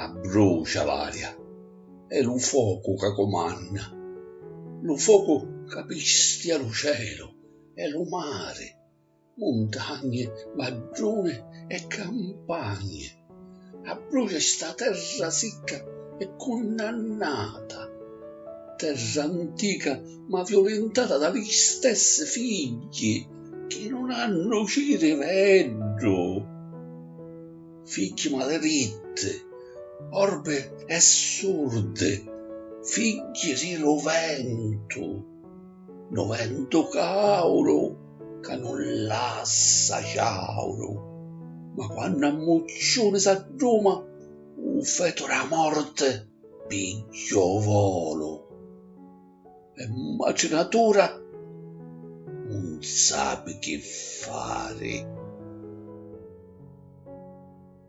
brucia l'aria, è lo fuoco che comanda, lo fuoco che pistia lo cielo, è lo mare, montagne, magione e campagne. Brucia sta terra secca e condannata, terra antica ma violentata dagli stessi figli che non hanno cirivello, figli maledetti, orbe e sorde, figli di lo vento caulo che non lassa ciauro, ma quando a muccione s'addoma un feto da morte piglio volo, e macinatura non sa che fare.